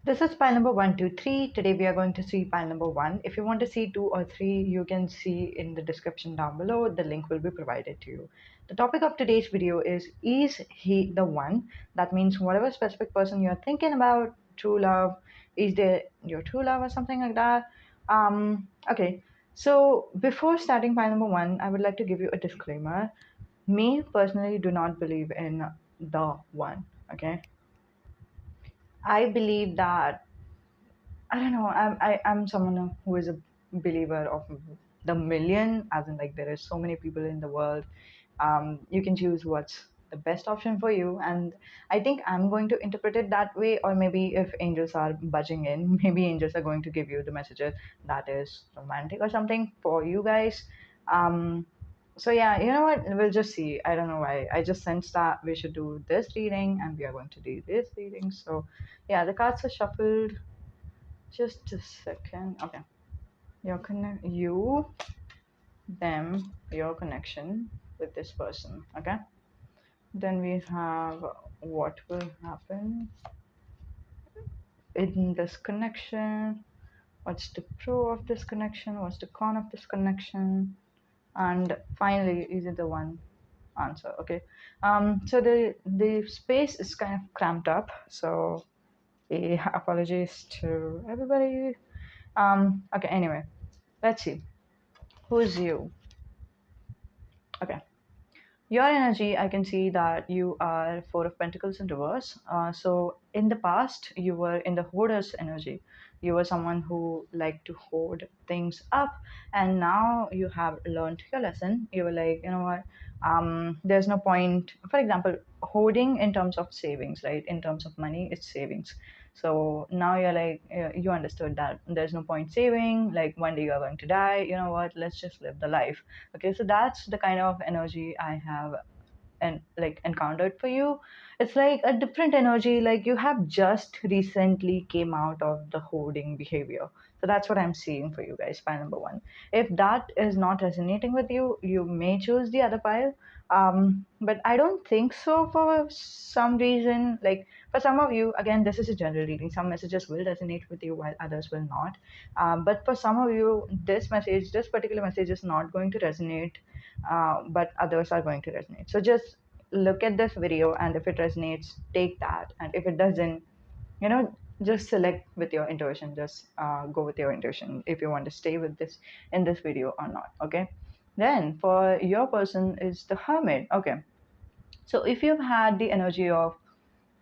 This is pile number 123. Today we are going to see pile number 1. If you want to see 2 or 3, you can see in the description down below. The link will be provided to you. The topic of today's video is he the one? That means whatever specific person you're thinking about, true love, is there your true love or something like that? Okay, so before starting pile number 1, I would like to give you a disclaimer. Me personally do not believe in the one, okay? I believe that I don't know. I'm someone who is a believer of the million, as in like there is so many people in the world. You can choose what's the best option for you, and I think I'm going to interpret it that way. Or maybe if angels are budging in, maybe angels are going to give you the messages that is romantic or something for you guys. Um, so yeah, you know what? We'll just see. I don't know why. I just sensed that we should do this reading, and we are going to do this reading. So yeah, the cards are shuffled. Just a second. Okay. You, them, your connection with this person. Okay. Then we have what will happen in this connection. What's the pro of this connection? What's the con of this connection? And finally, is it the one answer? Okay. So the space is kind of cramped up. So apologies to everybody. Okay. Anyway, let's see. Who's you? Okay. Your energy, I can see that you are Four of Pentacles in reverse. So in the past, you were in the hoarder's energy. You were someone who liked to hoard things up, and now you have learned your lesson. You were like, you know what? There's no point. For example, hoarding in terms of savings, right? In terms of money, it's savings. So now you're like, you understood that there's no point saving. Like one day you're going to die. You know what? Let's just live the life. Okay, so that's the kind of energy I have and like encountered for you. It's like a different energy, like you have just recently came out of the hoarding behavior. So that's what I'm seeing for you guys, pile number 1. If that is not resonating with you, you may choose the other pile. But I don't think so for some reason. Like for some of you, again, this is a general reading, some messages will resonate with you while others will not. But for some of you, this particular message is not going to resonate, but others are going to resonate. So just look at this video, and if it resonates, take that. And if it doesn't, you know, just select with your intuition. Just go with your intuition if you want to stay with this in this video or not. Okay. Then for your person is the Hermit. Okay. So if you've had the energy of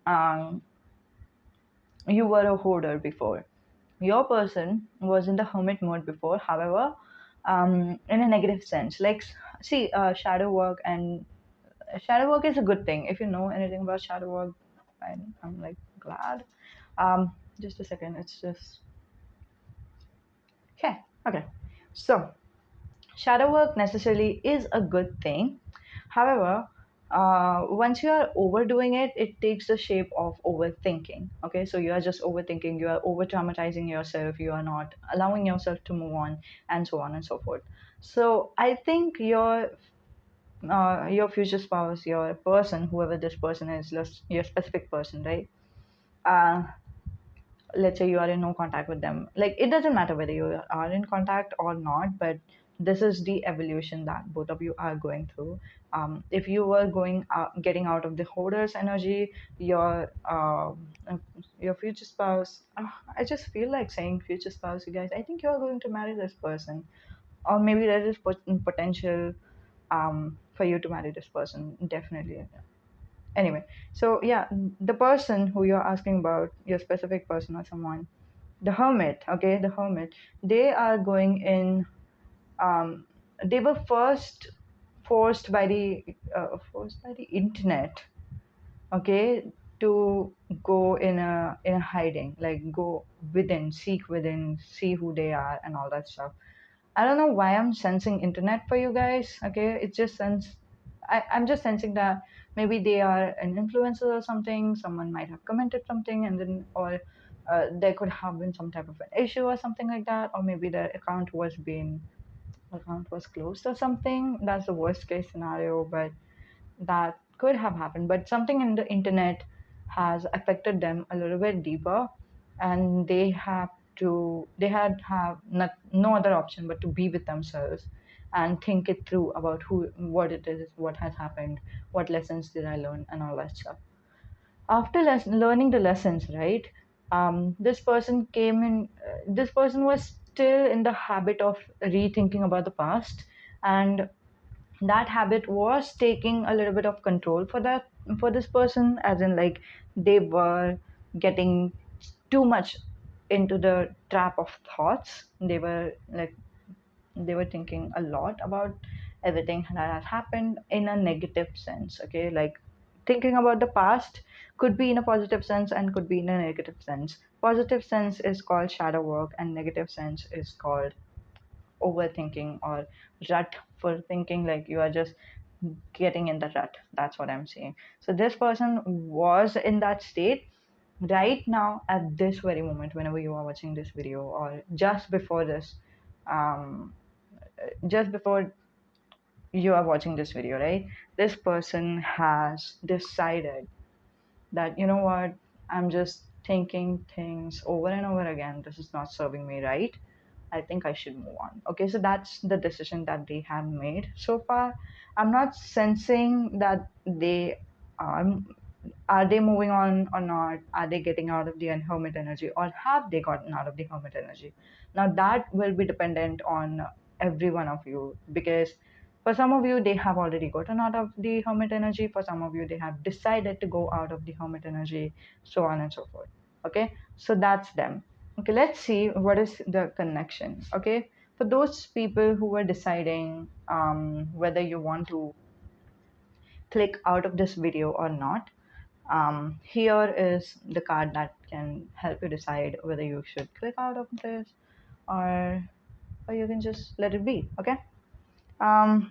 um, you were a hoarder before, your person was in the hermit mode before. However, in a negative sense, like see, shadow work, and shadow work is a good thing. If you know anything about shadow work, I'm like glad. Just a second, it's just okay. Okay, so shadow work necessarily is a good thing. However, once you are overdoing it, it takes the shape of overthinking. Okay, so you are just overthinking, you are over traumatizing yourself, you are not allowing yourself to move on, and so on and so forth. So I think your future spouse, your person, whoever this person is, your specific person, right? Uh, let's say you are in no contact with them. Like it doesn't matter whether you are in contact or not, but this is the evolution that both of you are going through. If you were getting out of the hoarder's energy, your future spouse. I just feel like saying future spouse, you guys. I think you are going to marry this person, or maybe there is potential for you to marry this person. Definitely. Anyway, so yeah, the person who you're asking about, your specific person or someone, the Hermit. Okay, the Hermit, they are going in. They were first forced by the internet, okay, to go in a hiding, like go within, seek within, see who they are and all that stuff. I don't know why I'm sensing internet for you guys. Okay, it's just I'm just sensing that maybe they are an influencer or something. Someone might have commented something, and then or there could have been some type of an issue or something like that, or maybe their account was closed or something. That's the worst case scenario, but that could have happened. But something in the internet has affected them a little bit deeper, and they had have no other option but to be with themselves and think it through about who what it is, what has happened, what lessons did I learn, and all that stuff. After learning the lessons, right, this person came in, this person was still in the habit of rethinking about the past, and that habit was taking a little bit of control for that, for this person, as in like they were getting too much into the trap of thoughts. They were like, they were thinking a lot about everything that has happened in a negative sense. Okay, like thinking about the past could be in a positive sense and could be in a negative sense. Positive sense is called shadow work, and negative sense is called overthinking or rut for thinking, like you are just getting in the rut. That's what I'm saying. So this person was in that state right now at this very moment, whenever you are watching this video, or just before this, um, just before you are watching this video, right? This person has decided that, you know what, I'm just thinking things over and over again. This is not serving me right. I think I should move on. Okay, so that's the decision that they have made so far. I'm not sensing that they are they moving on or not? Are they getting out of the hermit energy, or have they gotten out of the hermit energy? Now that will be dependent on every one of you, because for some of you they have already gotten out of the hermit energy. For some of you they have decided to go out of the hermit energy, so on and so forth. Okay, so that's them. Okay, let's see what is the connection. Okay, for those people who were deciding whether you want to click out of this video or not, here is the card that can help you decide whether you should click out of this, or or you can just let it be. Okay.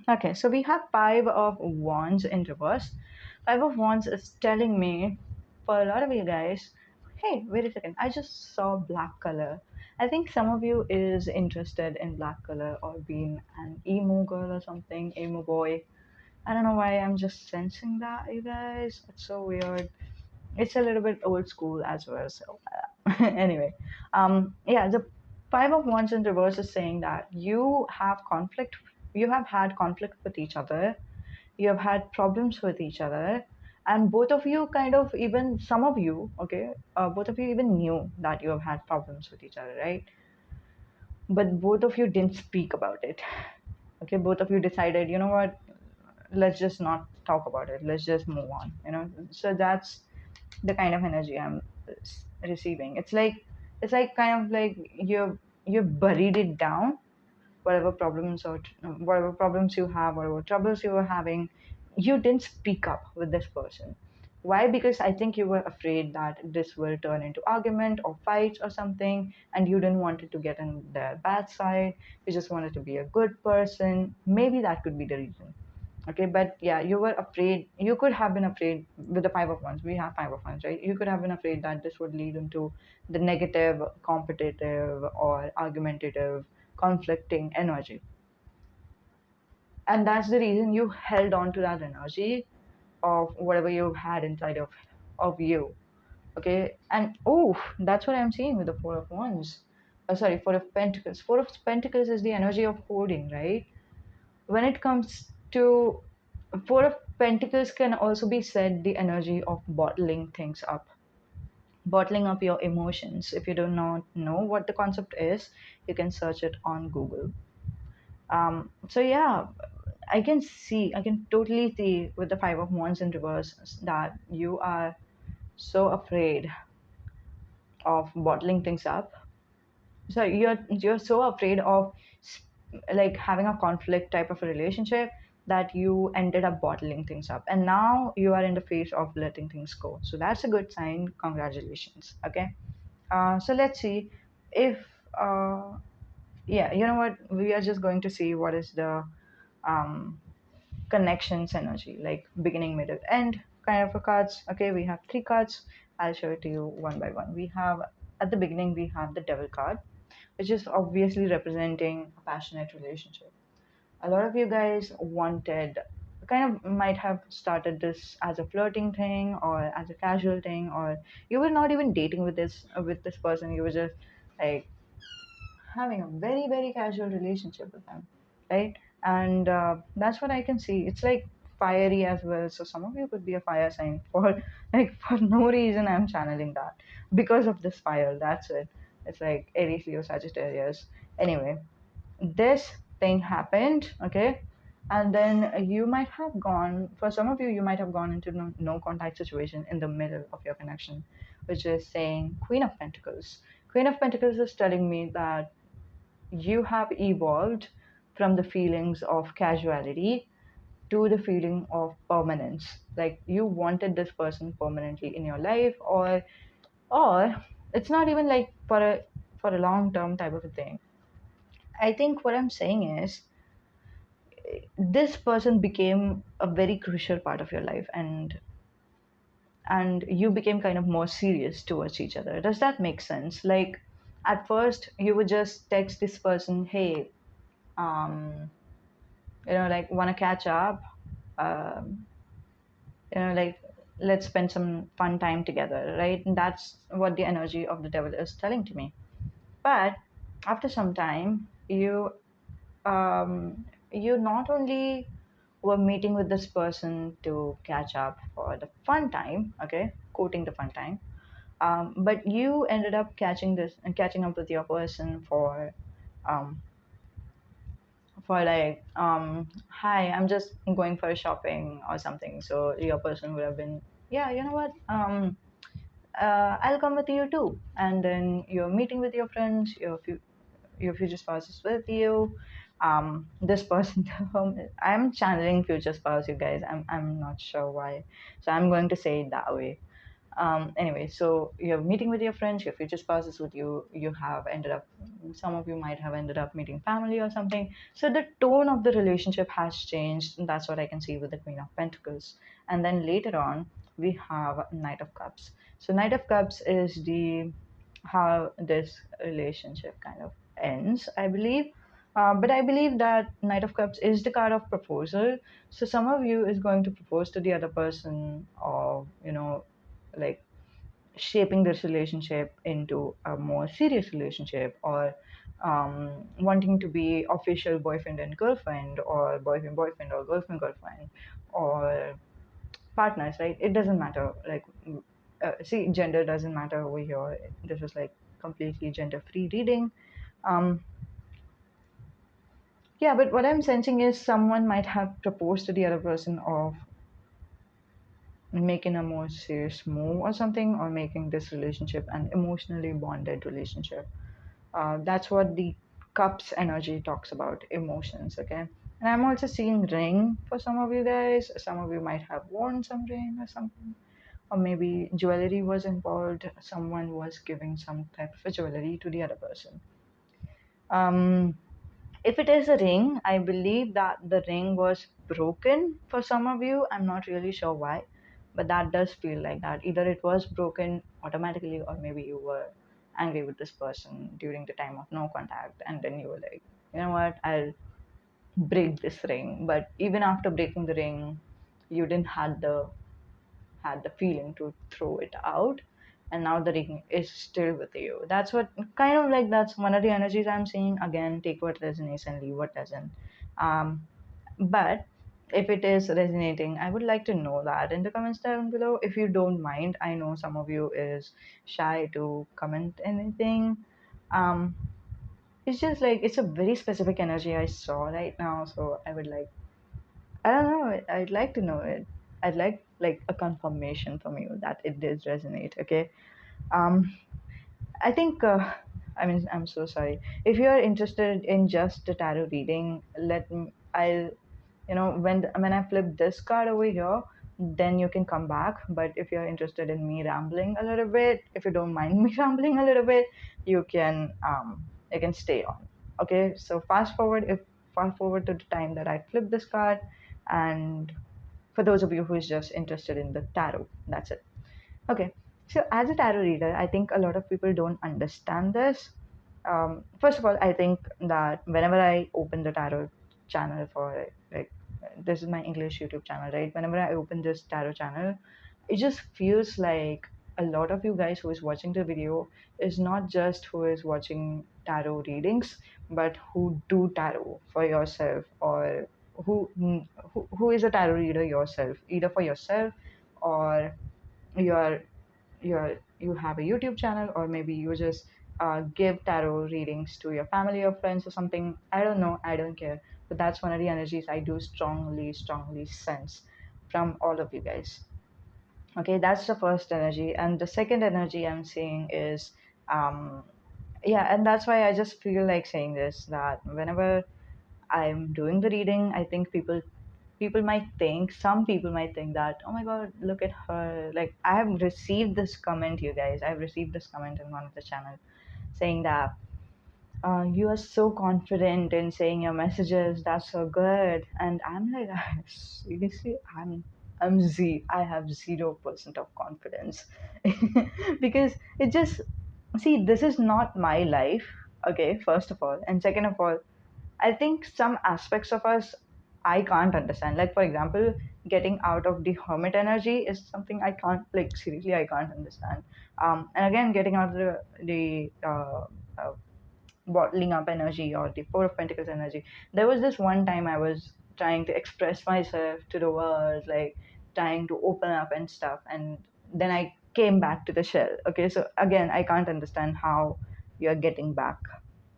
Okay, so we have Five of Wands in reverse. Five of Wands is telling me, for a lot of you guys, hey, wait a second, I just saw black color. I think some of you is interested in black color, or being an emo girl or something, emo boy. I don't know why I'm just sensing that, you guys. It's so weird. It's a little bit old school as well. So anyway, yeah, the Five of Wands in reverse is saying that you have conflict. You have had conflict with each other. You have had problems with each other, and both of you kind of, even some of you, okay, both of you even knew that you have had problems with each other, right? But both of you didn't speak about it. Okay, both of you decided, you know what, let's just not talk about it. Let's just move on. So that's the kind of energy I'm receiving. It's like kind of like you've buried it down, whatever problems or whatever problems you have, whatever troubles you were having, you didn't speak up with this person. Why? Because I think you were afraid that this will turn into argument or fights or something, and you didn't want it to get in their bad side. You just wanted to be a good person. Maybe that could be the reason. Okay, but yeah, you were afraid. You could have been afraid with the Five of Wands. We have Five of Wands, right? You could have been afraid that this would lead into the negative, competitive, or argumentative, conflicting energy. And that's the reason you held on to that energy of whatever you had inside of you. Okay, and oh, that's what I'm seeing with the Four of Wands. Sorry, Four of Pentacles. Four of Pentacles is the energy of hoarding, right? When it comes to Four of Pentacles, can also be said the energy of bottling things up, bottling up your emotions. If you do not know what the concept is, you can search it on Google. So yeah, I can totally see with the Five of Wands in reverse that you are so afraid of bottling things up. So you're so afraid of like having a conflict type of a relationship that you ended up bottling things up, and now you are in the phase of letting things go. So that's a good sign. Congratulations. Okay. So let's see if uh, yeah, you know what, we are just going to see what is the um, connections energy, like beginning, middle, end kind of a cards. Okay, we have three cards. I'll show it to you one by one. We have, at the beginning, we have the devil card, which is obviously representing a passionate relationship. A lot of you guys wanted kind of might have started this as a flirting thing or as a casual thing, or you were not even dating with this person. You were just like having a very very casual relationship with them, right? And that's what I can see. It's like fiery as well. So some of you could be a fire sign for like for no reason. I'm channeling that because of this fire. That's it. It's like Aries, Leo, Sagittarius. Anyway, this thing happened, okay? And then you might have gone, for some of you, you might have gone into no contact situation in the middle of your connection, which is saying Queen of Pentacles. Queen of Pentacles is telling me that you have evolved from the feelings of casuality to the feeling of permanence. Like you wanted this person permanently in your life, or it's not even like for a long term type of a thing. I think what I'm saying is this person became a very crucial part of your life, and you became kind of more serious towards each other. Does that make sense? Like at first you would just text this person, hey, um like, want to catch up, um like, let's spend some fun time together, right? And that's what the energy of the devil is telling to me. But after some time, you not only were meeting with this person to catch up for the fun time, okay, quoting the fun time, but you ended up catching up with your person um, for like, hi, I'm just going for shopping or something. So your person would have been, yeah, you know what, I'll come with you too. And then you're meeting with your friends, your future spouse is with you. This person, I'm channeling future spouse, you guys. I'm not sure why, so I'm going to say it that way. Anyway, so you're meeting with your friends, your future spouses with you. You have ended up, some of you might have ended up meeting family or something. So the tone of the relationship has changed. And that's what I can see with the Queen of Pentacles. And then later on, we have Knight of Cups. So Knight of Cups is the how this relationship kind of ends, I believe. But I believe that Knight of Cups is the card of proposal. So some of you is going to propose to the other person, or like shaping this relationship into a more serious relationship, or wanting to be official boyfriend and girlfriend, or boyfriend boyfriend, or girlfriend girlfriend, or partners, right? It doesn't matter. Like, see, gender doesn't matter over here. This is like completely gender free reading. um yeah, but what I'm sensing is someone might have proposed to the other person of making a more serious move or something, or making this relationship an emotionally bonded relationship. That's what the cups energy talks about, emotions, okay? And I'm also seeing ring for some of you guys. Some of you might have worn some ring or something, or maybe jewelry was involved. Someone was giving some type of a jewelry to the other person. um if it is a ring, I believe that the ring was broken for some of you. I'm not really sure why, but that does feel like that. Either it was broken automatically, or maybe you were angry with this person during the time of no contact, and then you were like, you know what, I'll break this ring. But even after breaking the ring, you didn't had the feeling to throw it out, and now the ring is still with you. That's what kind of like, that's one of the energies I'm seeing. Again, take what resonates and leave what doesn't. But if it is resonating, I would like to know that in the comments down below, if you don't mind. I know some of you is shy to comment anything. um it's just like, it's a very specific energy I saw right now, so I would like, I don't know. I'd like to know it. I'd like a confirmation from you that it did resonate. Okay. Um, I think. I mean, I'm so sorry. If you are interested in just the tarot reading, let me. I'll. When I flip this card over here, then you can come back. But if you're interested in me rambling a little bit, if you don't mind me rambling a little bit, you can stay on. Okay. So fast forward to the time that I flip this card, and for those of you who is just interested in the tarot, that's it. Okay. So as a tarot reader, I think a lot of people don't understand this. First of all, I think that whenever I open the tarot channel for like this is my English YouTube channel, right? Whenever I open this tarot channel, it just feels like a lot of you guys who is watching the video is not just who is watching tarot readings, but who do tarot for yourself, or who who is a tarot reader yourself, either for yourself, or you're you have a YouTube channel, or maybe you just give tarot readings to your family or friends or something. I don't know, I don't care. But that's one of the energies I do strongly sense from all of you guys. Okay, that's the first energy, and the second energy I'm seeing is um yeah, and that's why I just feel like saying this, that whenever I'm doing the reading, I think some people might think that, oh my god, look at her. Like, I have received this comment, you guys. I've received this comment in one of the channel saying that you are so confident in saying your messages. That's so good. And I'm like, seriously, I have 0% of confidence because it just, see, this is not my life. Okay, first of all, and second of all, I think some aspects of us I can't understand. Like, for example, getting out of the hermit energy is something I can't, like, seriously, I can't understand. And again, getting out of the uh, bottling up energy, or the Four of Pentacles energy. There was this one time I was trying to express myself to the world, like trying to open up and stuff, and then I came back to the shell. Okay, so again, I can't understand how you're getting back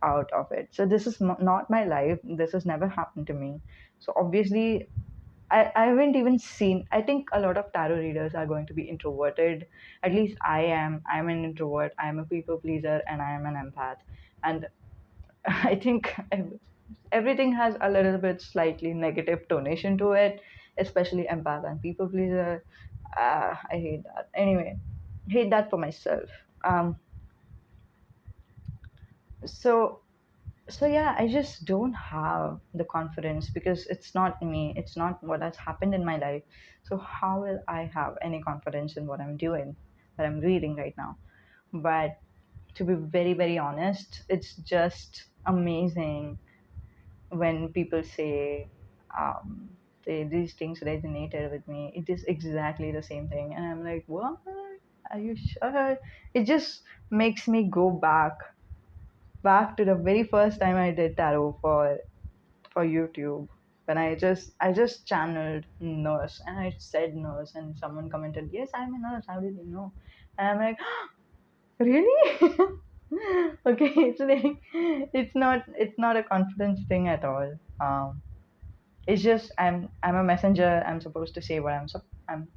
out of it. So this is not my life. This has never happened to me. So obviously, I haven't even seen. I think a lot of tarot readers are going to be introverted. At least I am. I'm an introvert. I'm a people pleaser, and I am an empath. And I think everything has a little bit slightly negative tonation to it, especially empath and people pleaser. I hate that. Anyway, hate that for myself. Um, so so yeah, I just don't have the confidence because it's not me. It's not what has happened in my life. So how will I have any confidence in what I'm doing, what I'm reading right now? But to be very honest, it's just amazing when people say um, these things resonated with me. It is exactly the same thing, and I'm like, what? Are you sure? It just makes me go back to the very first time I did tarot for YouTube, when I just channeled nurse, and I said nurse, and someone commented, yes, I'm a nurse. How did you know? And I'm like, really? Okay, it's like, it's not a confidence thing at all. It's just I'm a messenger. I'm supposed to say what I'm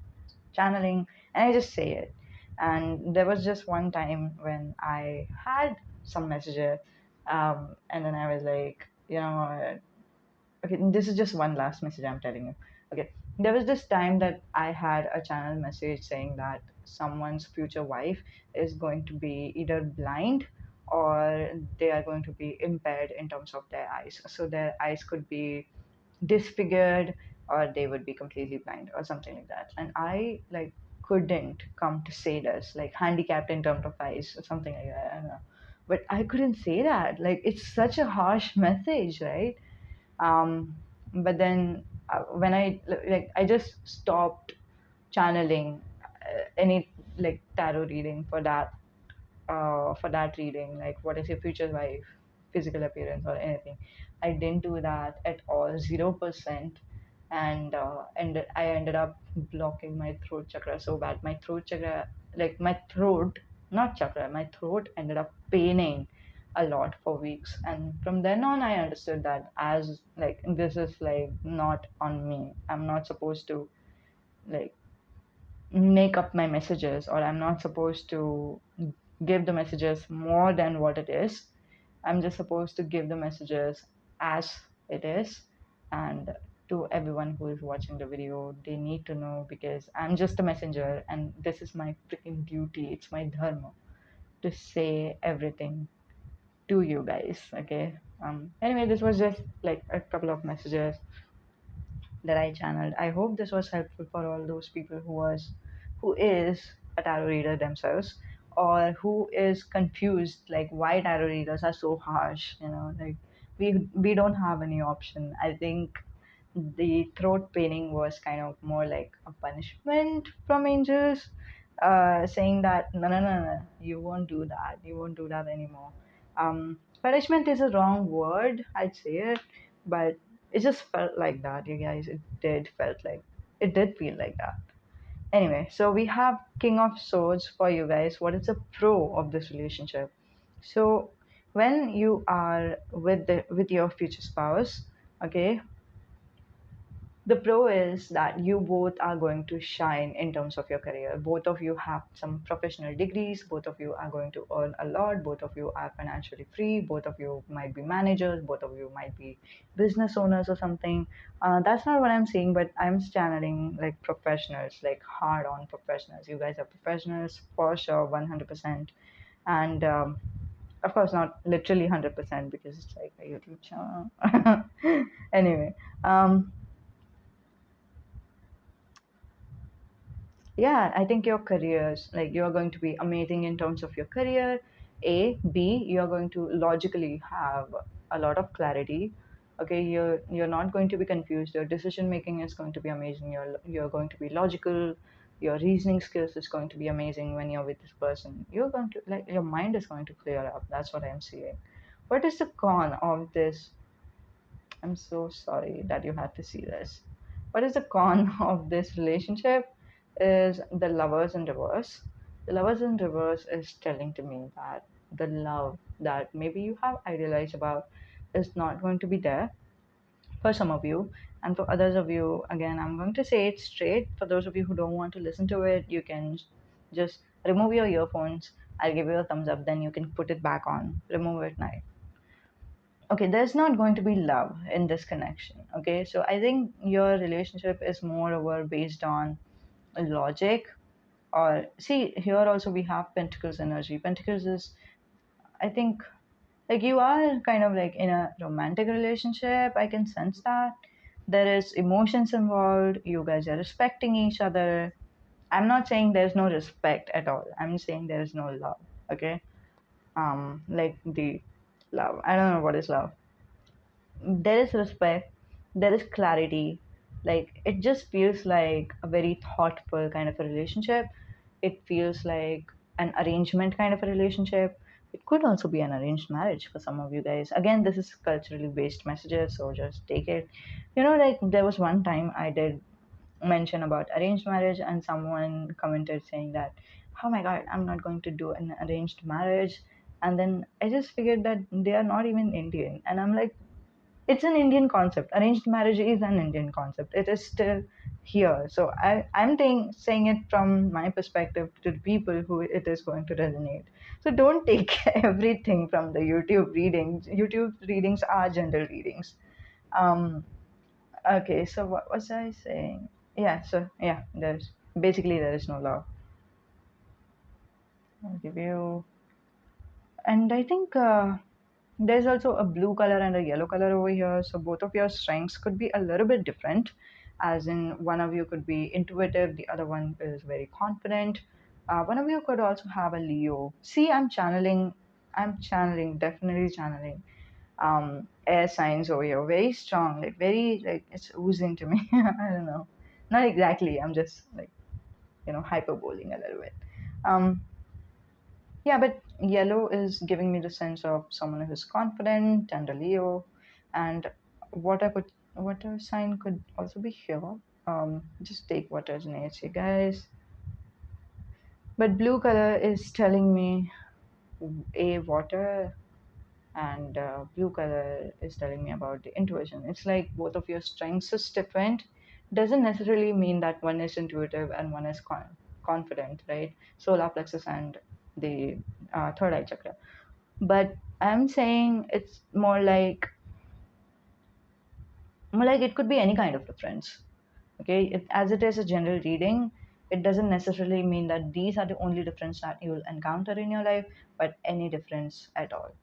channeling, and I just say it. And there was just one time when I had some messenger, and then I was like, okay, this is just one last message I'm telling you. Okay, there was this time that I had a channel message saying that someone's future wife is going to be either blind, or they are going to be impaired in terms of their eyes. So their eyes could be disfigured, or they would be completely blind, or something like that. And I, like, couldn't come to say this, like handicapped in terms of eyes or something like that. I don't know. But I couldn't say that. Like, it's such a harsh message, right? um but then when I just stopped channeling any, like, tarot reading for that reading, like what is your future wife, physical appearance, or anything. I didn't do that at all, 0%. And I ended up blocking my throat chakra so bad. My throat chakra, like my throat, not chakra, my throat ended up paining a lot for weeks. And from then on, I understood that, as like, this is like not on me. I'm not supposed to, like, make up my messages, or I'm not supposed to give the messages more than what it is. I'm just supposed to give the messages as it is. And to everyone who is watching the video, they need to know, because I'm just a messenger, and this is my freaking duty. It's my dharma to say everything to you guys. Okay. Anyway, this was just like a couple of messages that I channeled. I hope this was helpful for all those people who is a tarot reader themselves, or who is confused, like, why tarot readers are so harsh. Like, we don't have any option. I think the throat paining was kind of more like a punishment from angels, saying that no, no, no, no, you won't do that, you won't do that anymore. Punishment is a wrong word, I'd say it, but it just felt like that, you guys. It did feel like that. Anyway, so we have King of Swords for you guys. What is the pro of this relationship? So when you are with your future spouse, okay, the pro is that you both are going to shine in terms of your career. Both of you have some professional degrees, both of you are going to earn a lot, both of you are financially free, both of you might be managers, both of you might be business owners or something. That's not what I'm saying, but I'm channeling like professionals, like hard on professionals. You guys are professionals for sure, 100%. And of course, not literally 100% because it's like a YouTube channel. Anyway, um, yeah, I think your careers, like you're going to be amazing in terms of your career. A, B, you're going to logically have a lot of clarity. Okay, you're not going to be confused. Your decision making is going to be amazing. You're going to be logical. Your reasoning skills is going to be amazing when you're with this person. You're going to like your mind is going to clear up. That's what I'm seeing. What is the con of this? I'm so sorry that you had to see this. What is the con of this relationship? Is the lovers in reverse. The lovers in reverse is telling to me that the love that maybe you have idealized about is not going to be there for some of you. And for others of you, again, I'm going to say it straight. For those of you who don't want to listen to it, you can just remove your earphones. I'll give you a thumbs up, then you can put it back on. Remove it now. Okay, there's not going to be love in this connection. Okay, so I think your relationship is more over based on logic. Or see, here also we have pentacles energy. Pentacles is, I think, like you are kind of like in a romantic relationship. I can sense that there is emotions involved. You guys are respecting each other. I'm not saying there's no respect at all. I'm saying there is no love. Okay, like the love, I don't know what is love. There is respect, there is clarity. Like it just feels like a very thoughtful kind of a relationship. It feels like an arrangement kind of a relationship. It could also be an arranged marriage for some of you guys. Again, this is culturally based messages, so just take it. Like there was one time I did mention about arranged marriage, and someone commented saying that, oh my god, I'm not going to do an arranged marriage. And then I just figured that they are not even Indian, and I'm like, it's an Indian concept. Arranged marriage is an Indian concept. It is still here. So saying it from my perspective to the people who it is going to resonate. So don't take everything from the YouTube readings. YouTube readings are general readings. Um, okay, so what was I saying? Yeah, so yeah, there is no law. I'll give you, and I think there's also a blue color and a yellow color over here. So both of your strengths could be a little bit different, as in one of you could be intuitive, the other one is very confident. One of you could also have a Leo. See, definitely channeling air signs over here. Very strong, like very like it's oozing to me. I don't know. Not exactly. I'm just like, hyperboling a little bit. Um, yeah, but yellow is giving me the sense of someone who's confident and a Leo. And water sign could also be here. Just take what resonates, you guys. But blue color is telling me a water, and blue color is telling me about the intuition. It's like both of your strengths is different. Doesn't necessarily mean that one is intuitive and one is confident, right? Solar plexus and the third eye chakra. But I'm saying it's more like it could be any kind of difference. Okay, as it is a general reading, it doesn't necessarily mean that these are the only difference that you will encounter in your life, but any difference at all.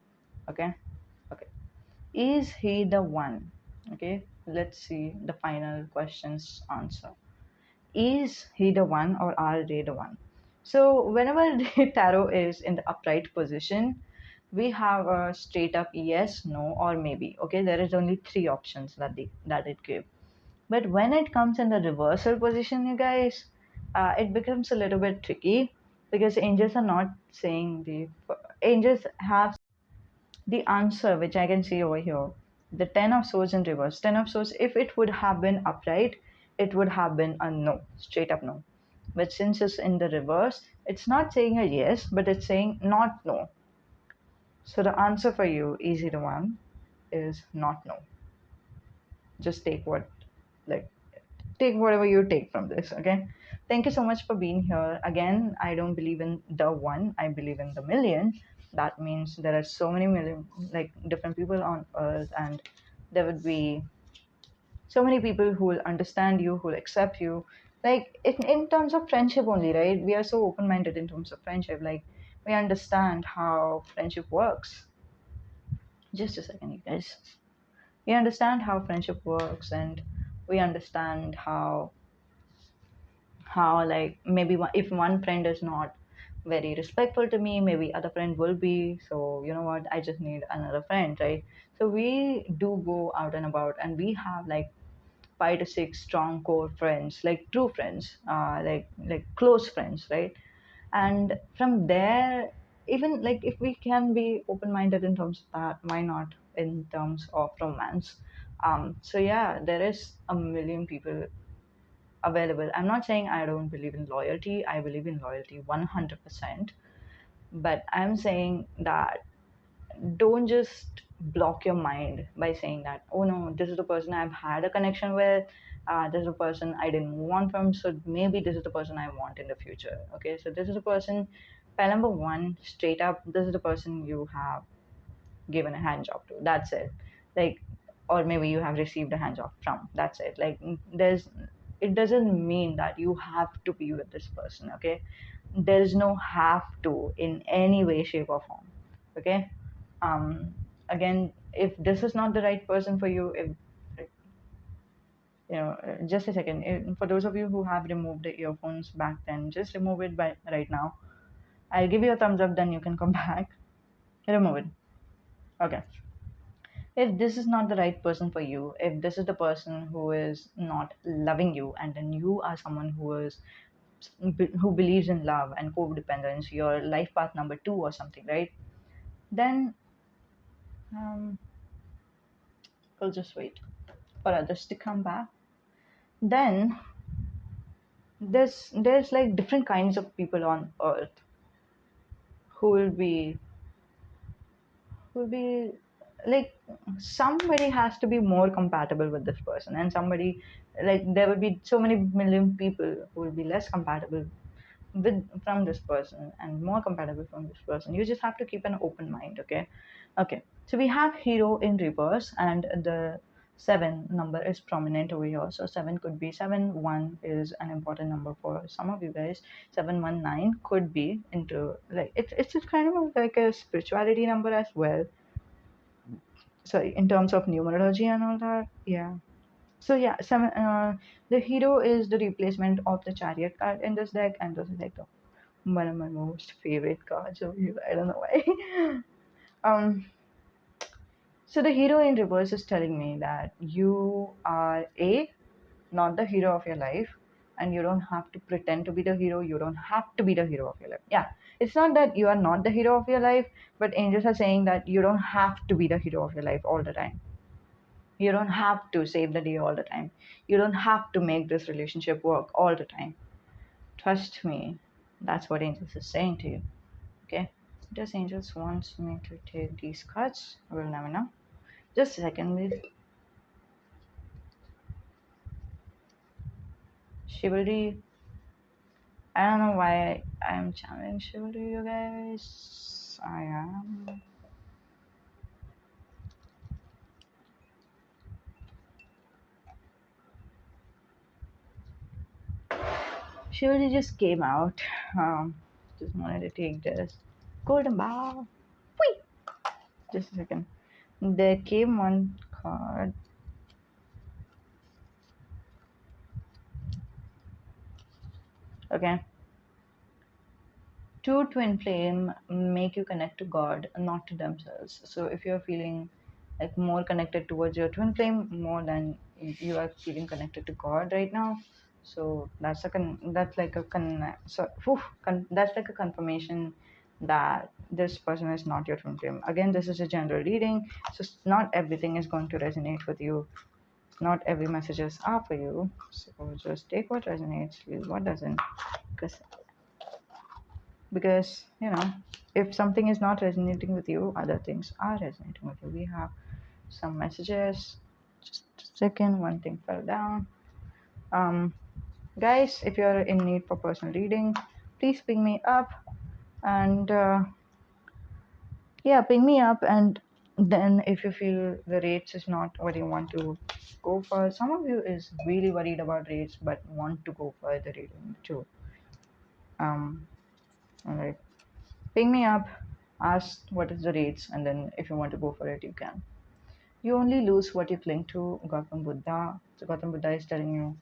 Okay. Okay, is he the one? Okay, let's see the final questions answer. Is he the one or are they the one? So whenever the tarot is in the upright position, we have a straight up yes, no, or maybe. Okay, there is only three options that it gives. But when it comes in the reversal position, you guys, it becomes a little bit tricky because angels are not saying the angels have the answer which I can see over here. The Ten of Swords in reverse. Ten of Swords, if it would have been upright, it would have been a no, straight up no. But since it's in the reverse, it's not saying a yes, but it's saying not no. So the answer for you, easy to one, is not no. Just take what, like, take whatever you take from this, okay? Thank you so much for being here. Again, I don't believe in the one, I believe in the million. That means there are so many million, like, different people on earth, and there would be so many people who will understand you, who will accept you. Like, in terms of friendship only, right? We are so open minded in terms of friendship. Like, we understand how friendship works. Just a second, you guys. We understand how friendship works, and we understand how, like, maybe if one friend is not very respectful to me, maybe other friend will be. So you know what, I just need another friend, right? So we do go out and about, and we have like 5 to 6 strong core friends, like true friends, like close friends, right? And from there, even like if we can be open-minded in terms of that, why not in terms of romance? So yeah, there is a million people available. I'm not saying I don't believe in loyalty. I believe in loyalty 100%. But I'm saying that don't just block your mind by saying that, oh no, this is the person I've had a connection with. This is the person I didn't move on from. So maybe this is the person I want in the future. Okay, so this is the person. File number one, straight up, this is the person you have given a hand job to. That's it. Like, or maybe you have received a hand job from. That's it. Like, there's, it doesn't mean that you have to be with this person. Okay, there is no have to in any way, shape, or form. Okay. Again, if this is not the right person for you, if just a second. For those of you who have removed the earphones back then, just remove it by right now. I'll give you a thumbs up, then you can come back. Remove it. Okay. If this is not the right person for you, if this is the person who is not loving you, and then you are someone who believes in love and codependence, your life path number two or something, right? Then um, we'll just wait for others to come back. Then there's like different kinds of people on earth who will be will be like, somebody has to be more compatible with this person, and somebody, like, there will be so many million people who will be less compatible with from this person and more compatible from this person. You just have to keep an open mind. Okay. Okay, so we have hero in reverse, and the seven number is prominent over here. So seven could be, 7 1 is an important number for some of you guys. 719 could be into, like, it's just kind of like a spirituality number as well. Sorry, in terms of numerology and all that. Yeah. So yeah, seven. The hero is the replacement of the chariot card in this deck, and this is like the one of my most favorite cards of you. I don't know why. um. So the hero in reverse is telling me that you are not the hero of your life, and you don't have to pretend to be the hero. You don't have to be the hero of your life. Yeah, it's not that you are not the hero of your life, but angels are saying that you don't have to be the hero of your life all the time. You don't have to save the day all the time. You don't have to make this relationship work all the time. Trust me, that's what angels is saying to you. Okay? Does angels want me to take these cards? We'll never know. Just a second, please. Chivalry. I don't know why I'm channeling chivalry, you guys. I am. Chivalry just came out. Just wanted to take this. Golden Bow. Whee! Just a second. There came one card. Okay. Two twin flame make you connect to God, not to themselves. So if you're feeling like more connected towards your twin flame more than you are feeling connected to God right now. So that's like a that's like a confirmation that this person is not your twin flame. Again, this is a general reading, so not everything is going to resonate with you. Not every messages are for you. So just take what resonates, leave what doesn't. Because if something is not resonating with you, other things are resonating with you. We have some messages. Just a second, one thing fell down. Um, Guys, if you're in need for personal reading, please ping me up and yeah, ping me up. And then if you feel the rates is not what you want to go for, some of you is really worried about rates but want to go for the reading too. Um, all right, ping me up, ask what is the rates, and then if you want to go for it, you can. You only lose what you cling to, Gautam Buddha. So Gautam Buddha is telling you,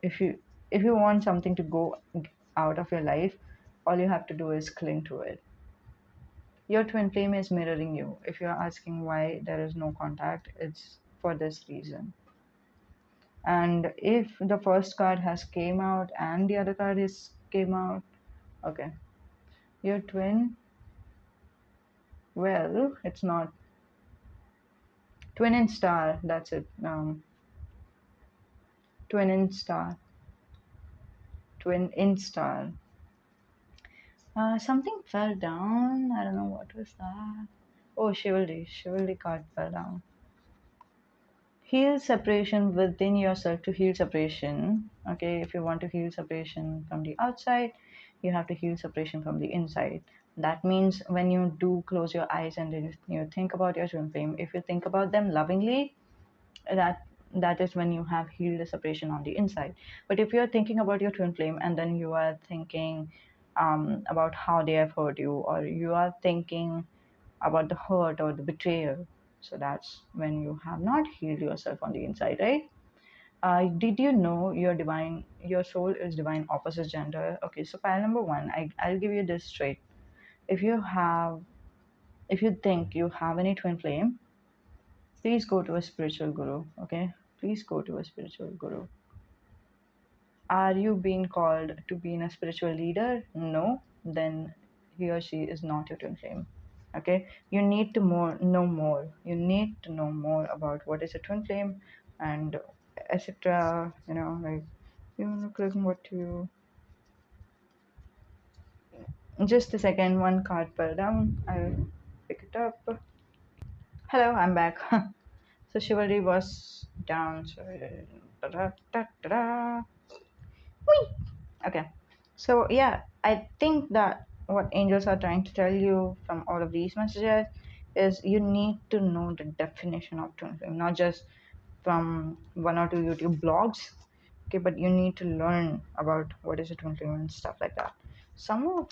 if you if you want something to go out of your life, all you have to do is cling to it. Your twin flame is mirroring you. If you're asking why there is no contact, it's for this reason. And if the first card has came out and the other card is came out, okay, your twin, well, it's not twin in star. That's it. Twin in star. Twin in star. Something fell down. I don't know what was that. Oh, chivalry. Chivalry card fell down. Heal separation within yourself to heal separation. Okay, if you want to heal separation from the outside, you have to heal separation from the inside. That means when you do close your eyes and then you think about your twin flame, if you think about them lovingly, that that is when you have healed the separation on the inside. But if you're thinking about your twin flame and then you are thinking about how they have hurt you, or you are thinking about the hurt or the betrayal, so that's when you have not healed yourself on the inside, right? Did you know your soul is divine opposite gender? Okay, so file number one, I'll give you this straight. If you have, if you think you have any twin flame, please go to a spiritual guru. Okay, please go to a spiritual guru. Are you being called to be in a spiritual leader? No, then he or she is not your twin flame. Okay, you need to know more. You need to know more about what is a twin flame and etc. Like you want to click what you. Just a second, one card fell down. I'll pick it up. Hello, I'm back. So chivalry was down. So da, da, da, da. Whee! Okay. So yeah, I think that what angels are trying to tell you from all of these messages is you need to know the definition of twin flame, not just from one or two YouTube blogs. Okay, but you need to learn about what is a twin flame and stuff like that. Some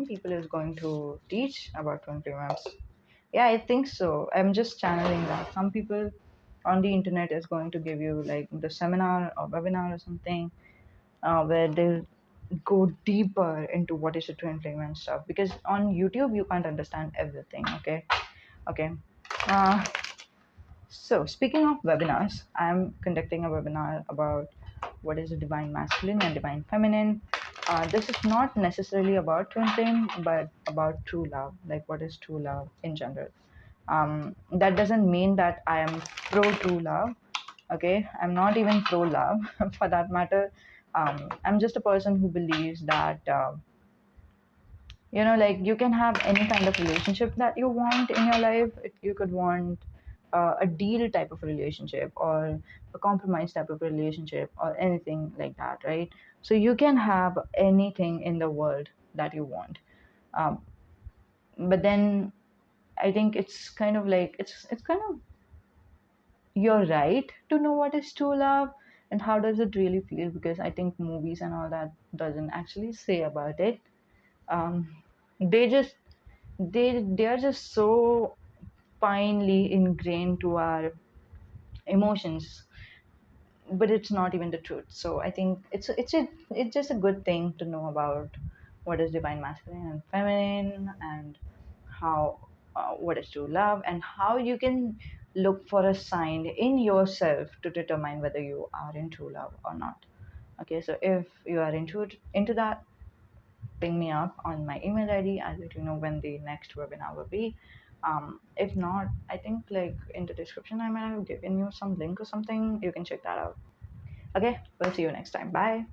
people is going to teach about twin flames. Yeah, I think so. I'm just channeling that. Some people on the internet is going to give you like the seminar or webinar or something where they'll go deeper into what is a twin flame and stuff, because on YouTube you can't understand everything. Okay. uh, so speaking of webinars, I'm conducting a webinar about what is a divine masculine and divine feminine. This is not necessarily about twin flame but about true love, like what is true love in general. That doesn't mean that I am pro true love. Okay, I'm not even pro love for that matter. I'm just a person who believes that like you can have any kind of relationship that you want in your life. You could want a deal type of relationship or a compromise type of relationship or anything like that, right? So you can have anything in the world that you want. um, but then I think it's kind of like it's kind of your right to know what is true love and how does it really feel, because I think movies and all that doesn't actually say about it. um, they just they are just so finely ingrained to our emotions, but it's not even the truth. So I think it's just a good thing to know about what is divine masculine and feminine and how. what is true love, and how you can look for a sign in yourself to determine whether you are in true love or not. Okay, so if you are into that, ping me up on my email ID. I'll let you know when the next webinar will be. If not, I think like in the description I might have given you some link or something. You can check that out. Okay, we'll see you next time. Bye.